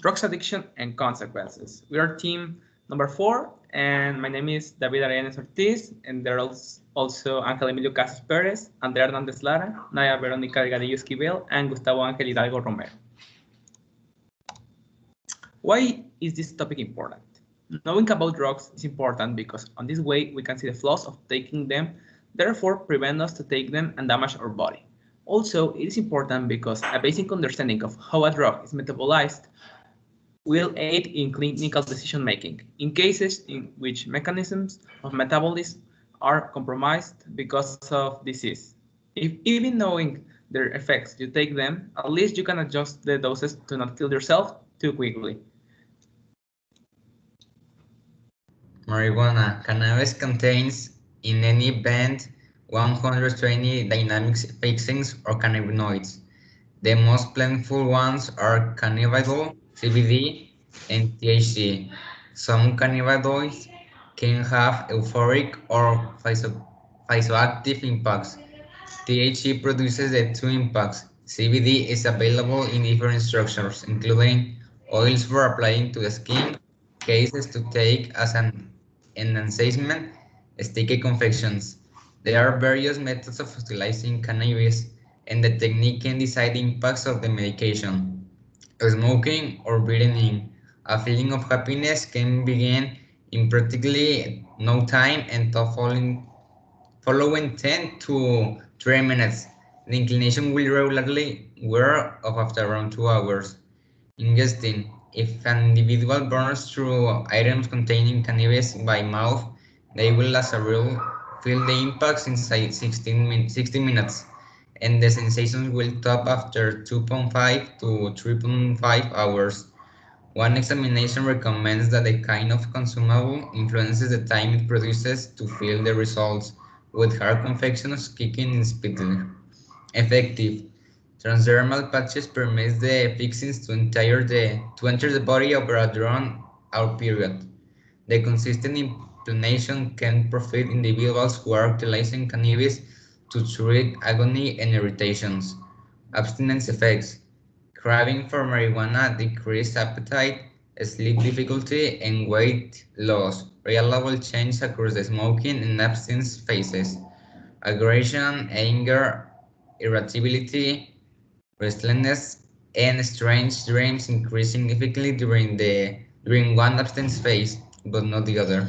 drugs addiction and consequences. We are team number 4, and my name is David Arenas Ortiz, and there's also Ángel Emilio Casas Perez, Andrea Hernández Lara, Naya Verónica Delgadillo Esquivel, and Gustavo Ángel Hidalgo Romero. Why is this topic important? Knowing about drugs is important because on this way we can see the flaws of taking them, therefore prevent us to take them and damage our body. Also, it is important because a basic understanding of how a drug is metabolized will aid in clinical decision making in cases in which mechanisms of metabolism are compromised because of disease. If even knowing their effects you take them, at least you can adjust the doses to not kill yourself too quickly. Marijuana. Cannabis contains in any blend 120 dynamic fixings or cannabinoids. The most plentiful ones are cannabidiol, CBD, and THC. Some cannabinoids can have euphoric or phytoactive impacts. THC produces the two impacts. CBD is available in different structures, including oils for applying to the skin, cases to take as an enhancement, sticky confections. There are various methods of utilizing cannabis, and the technique can decide the impacts of the medication. Smoking or breathing. A feeling of happiness can begin in practically no time and following 10 to 30 minutes. The inclination will regularly wear off after around 2 hours. Ingesting. If an individual burns through items containing cannabis by mouth, they will as a rule feel the impacts inside 60 minutes, and the sensations will top after 2.5 to 3.5 hours. One examination recommends that the kind of consumable influences the time it produces to feel the results, with hard confections kicking in speedily. Effective. Transdermal patches permits the fixings to enter the body over a drawn-out period. The consistent implantation can profit individuals who are utilizing cannabis to treat agony and irritations. Abstinence effects. Craving for marijuana, decreased appetite, sleep difficulty, and weight loss. Reliable change across the smoking and abstinence phases. Aggression, anger, irritability, restlessness, and strange dreams increase significantly during one abstinence phase, but not the other.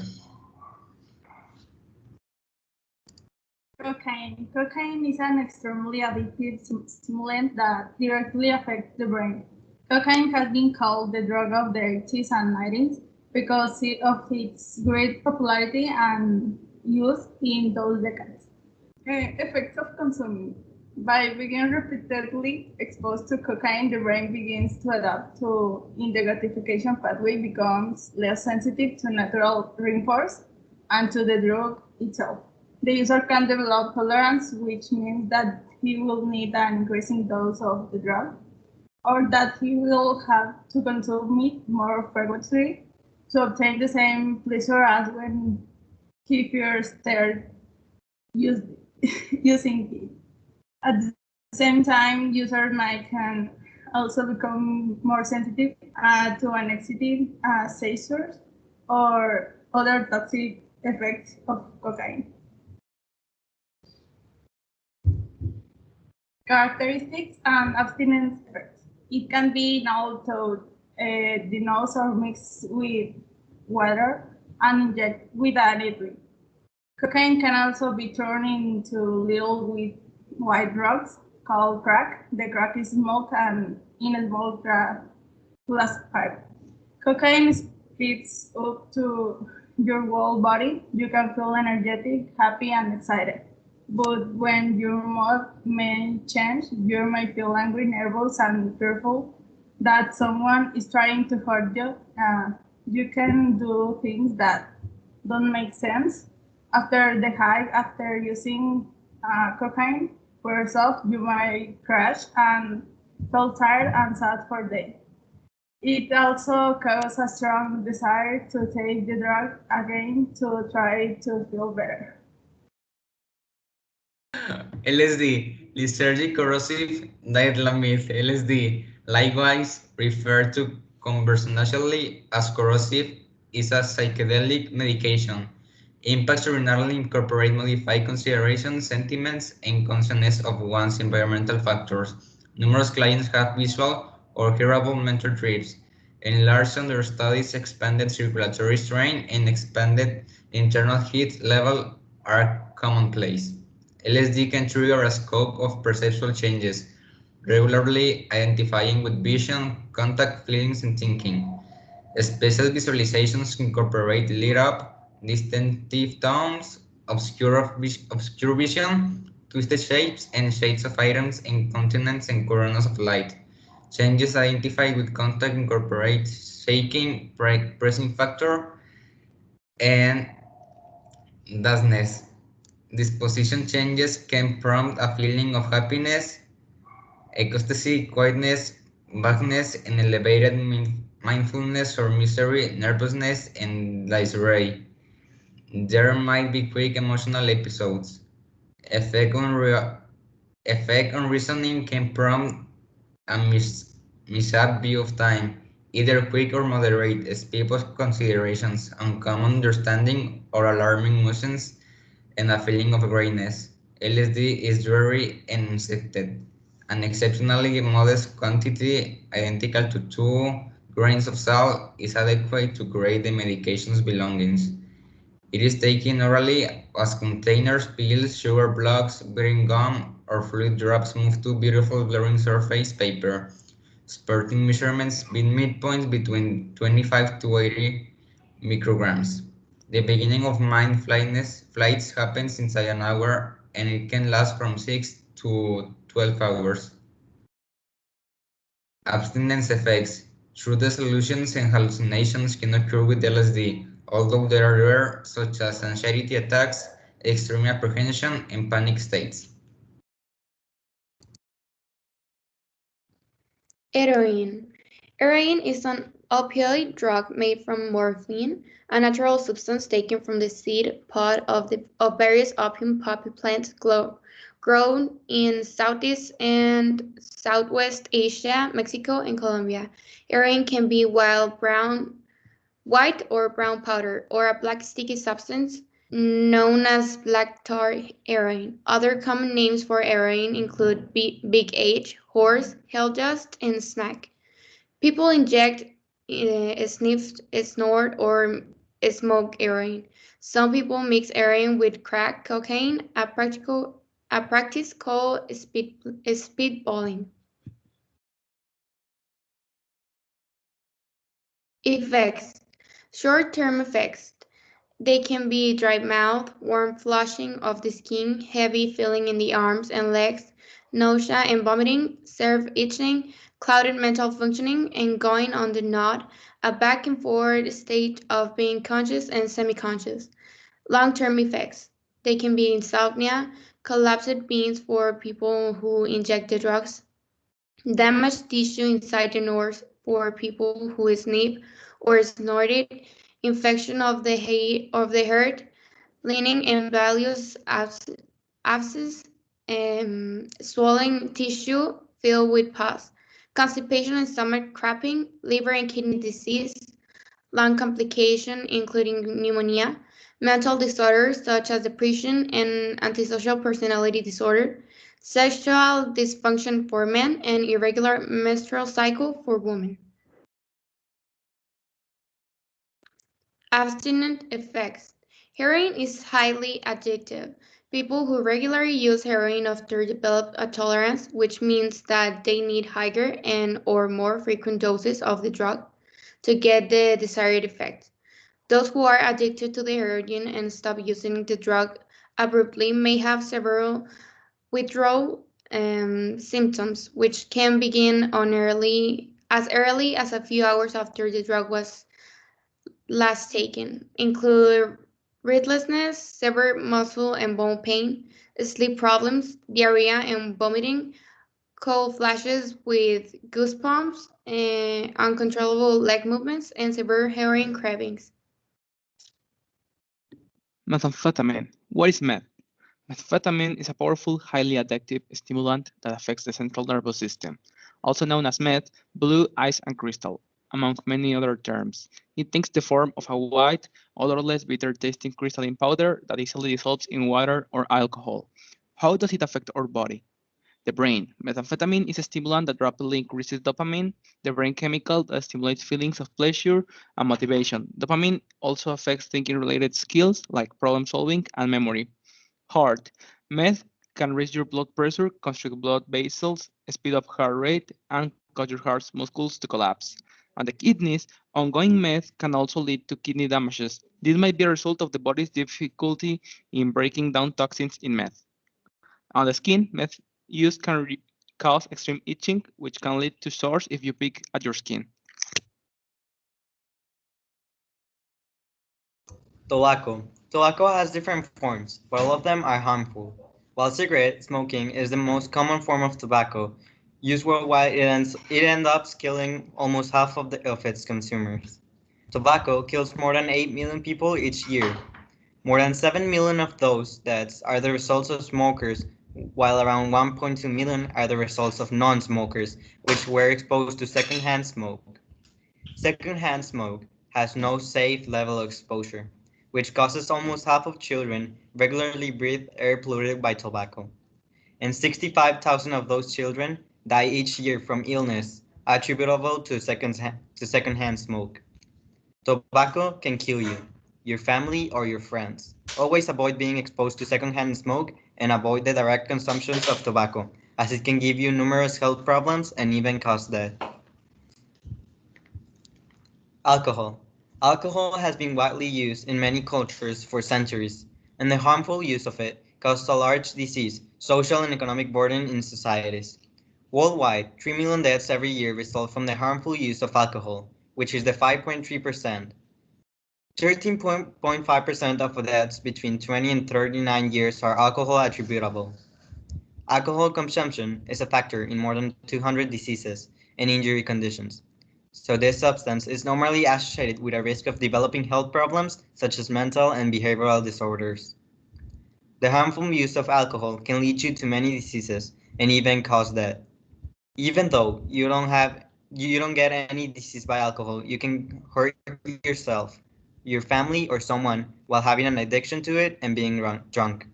Cocaine. Cocaine is an extremely addictive stimulant that directly affects the brain. Cocaine has been called the drug of the 80s and 90s because of its great popularity and use in those decades. Effects of consuming. By being repeatedly exposed to cocaine, the brain begins to adapt to in the gratification pathway, becomes less sensitive to natural reinforce and to the drug itself. The user can develop tolerance, which means that he will need an increasing dose of the drug, or that he will have to consume it more frequently to obtain the same pleasure as when he first started using it. At the same time, users might can also become more sensitive to anxiety, seizures, or other toxic effects of cocaine. Characteristics and abstinence effects. It can be inhaled through the nose or mixed with water and injected with a needle. Cocaine can also be turned into little with white drugs called crack. The crack is smoked and in a small glass pipe. Cocaine speeds up to your whole body. You can feel energetic, happy, and excited. But when your mood may change, you may feel angry, nervous, and fearful that someone is trying to hurt you. You can do things that don't make sense. After the high, after using cocaine for yourself, you might crash and feel tired and sad for days. It also causes a strong desire to take the drug again to try to feel better. LSD, lysergic corrosive diethylamide, LSD, likewise referred to conventionally as corrosive, is a psychedelic medication. Impacts ordinarily incorporate modified considerations, sentiments, and consciousness of one's environmental factors. Numerous clients have visual or hearable mental trips. Enlarged under studies, expanded circulatory strain, and expanded internal heat level are commonplace. LSD can trigger a scope of perceptual changes, regularly identifying with vision, contact, feelings, and thinking. Spatial visualizations incorporate lit up, distinctive tones, obscure vision, twisted shapes, and shades of items and continents and coronas of light. Changes identified with contact incorporate shaking, pressing factor, and dazzness. Disposition changes can prompt a feeling of happiness, ecstasy, quietness, vagueness, and elevated mindfulness or misery, nervousness, and disarray. There might be quick emotional episodes. Effect on reasoning can prompt a mishap view of time, either quick or moderate, speed of considerations, uncommon understanding or alarming emotions, and a feeling of grayness. LSD is dreary and insected. An exceptionally modest quantity, identical to 2 grains of salt, is adequate to create the medication's belongings. It is taken orally as containers, pills, sugar blocks, bearing gum, or fluid drops move to beautiful blurring surface paper, spurting measurements being midpoints between 25 to 80 micrograms. The beginning of mind flights happens inside an hour, and it can last from 6 to 12 hours. Abstinence effects. True delusions and hallucinations can occur with LSD, although they are rare, such as anxiety attacks, extreme apprehension, and panic states. Heroin. Heroin is an opioid drug made from morphine, a natural substance taken from the seed pod of various opium poppy plants grown in Southeast and Southwest Asia, Mexico, and Colombia. Heroin can be white or brown powder, or a black sticky substance known as black tar heroin. Other common names for heroin include Big H, horse, hell dust, and snack. People inject, sniff, snort, or smoke heroin. Some people mix heroin with crack cocaine, a practice called speedballing. Effects. Short-term effects. They can be dry mouth, warm flushing of the skin, heavy feeling in the arms and legs, nausea and vomiting, severe itching, clouded mental functioning, and going on the nod, a back and forth state of being conscious and semi-conscious. Long-term effects. They can be insomnia, collapsed beans for people who inject the drugs, damaged tissue inside the nose for people who sniff or snorted, infection of the heart, lining and various abscess, swollen tissue filled with pus, constipation and stomach cramping, liver and kidney disease, lung complication including pneumonia, mental disorders such as depression and antisocial personality disorder, sexual dysfunction for men, and irregular menstrual cycle for women. Abstinent effects. Heroin is highly addictive. People who regularly use heroin often develop a tolerance, which means that they need higher and or more frequent doses of the drug to get the desired effect. Those who are addicted to the heroin and stop using the drug abruptly may have several withdrawal symptoms, which can begin as early as a few hours after the drug was last taken, include breathlessness, severe muscle and bone pain, sleep problems, diarrhea and vomiting, cold flashes with goosebumps, uncontrollable leg movements, and severe heroin cravings. Methamphetamine. What is meth? Methamphetamine is a powerful, highly addictive stimulant that affects the central nervous system, also known as meth, blue, ice, and crystal. among many other terms. It takes the form of a white, odorless, bitter-tasting crystalline powder that easily dissolves in water or alcohol. How does it affect our body? The brain. Methamphetamine is a stimulant that rapidly increases dopamine, the brain chemical that stimulates feelings of pleasure and motivation. Dopamine also affects thinking-related skills like problem solving and memory. Heart. Meth can raise your blood pressure, constrict blood vessels, speed up heart rate, and cause your heart's muscles to collapse. On the kidneys, ongoing meth can also lead to kidney damages. This might be a result of the body's difficulty in breaking down toxins in meth. On the skin, meth use can cause extreme itching, which can lead to sores if you pick at your skin. Tobacco. Tobacco has different forms, but all of them are harmful. While cigarette smoking is the most common form of tobacco used worldwide, it ends up killing almost half of its consumers. Tobacco kills more than 8 million people each year. More than 7 million of those deaths are the results of smokers, while around 1.2 million are the results of non-smokers, which were exposed to secondhand smoke. Secondhand smoke has no safe level of exposure, which causes almost half of children regularly breathe air polluted by tobacco. And 65,000 of those children die each year from illness attributable to secondhand smoke. Tobacco can kill you, your family, or your friends. Always avoid being exposed to secondhand smoke and avoid the direct consumption of tobacco, as it can give you numerous health problems and even cause death. Alcohol. Alcohol has been widely used in many cultures for centuries, and the harmful use of it caused a large disease, social and economic burden in societies. Worldwide, 3 million deaths every year result from the harmful use of alcohol, which is the 5.3%. 13.5% of deaths between 20 and 39 years are alcohol attributable. Alcohol consumption is a factor in more than 200 diseases and injury conditions. So this substance is normally associated with a risk of developing health problems such as mental and behavioral disorders. The harmful use of alcohol can lead you to many diseases and even cause death. Even though you don't get any disease by alcohol, you can hurt yourself, your family, or someone while having an addiction to it and being drunk.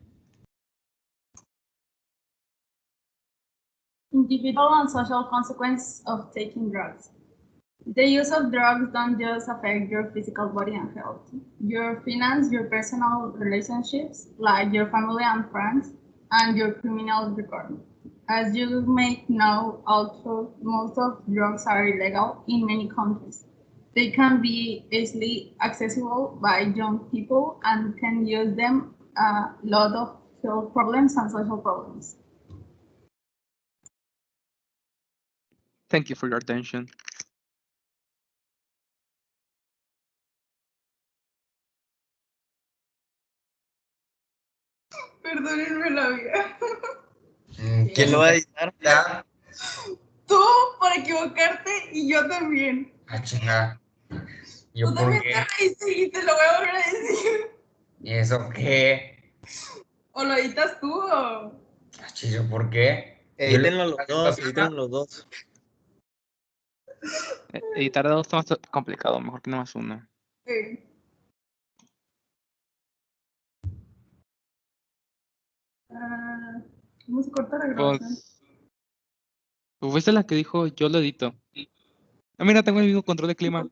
Individual and social consequences of taking drugs. The use of drugs don't just affect your physical body and health. Your finance, your personal relationships, like your family and friends, and your criminal record. As you may know, although most of drugs are illegal in many countries, they can be easily accessible by young people and can use them a lot of health problems and social problems. Thank you for your attention. Perdónenme la vida. ¿Quién lo va a editar? Ya. Tú por equivocarte y yo también. Ah, chinga. ¿Yo Tú por también qué? te reíste y te lo voy a volver a decir. ¿Y eso qué? ¿O lo editas tú o...? Ah, ¿yo por qué? Yo le- Edítenlo los dos, edítenlo los dos. Editar dos está más complicado, mejor que nada más uno. Sí. ¿Cómo se corta la grabación? Pues fuiste la que dijo yo lo edito. Ah, mira, tengo el mismo control de clima.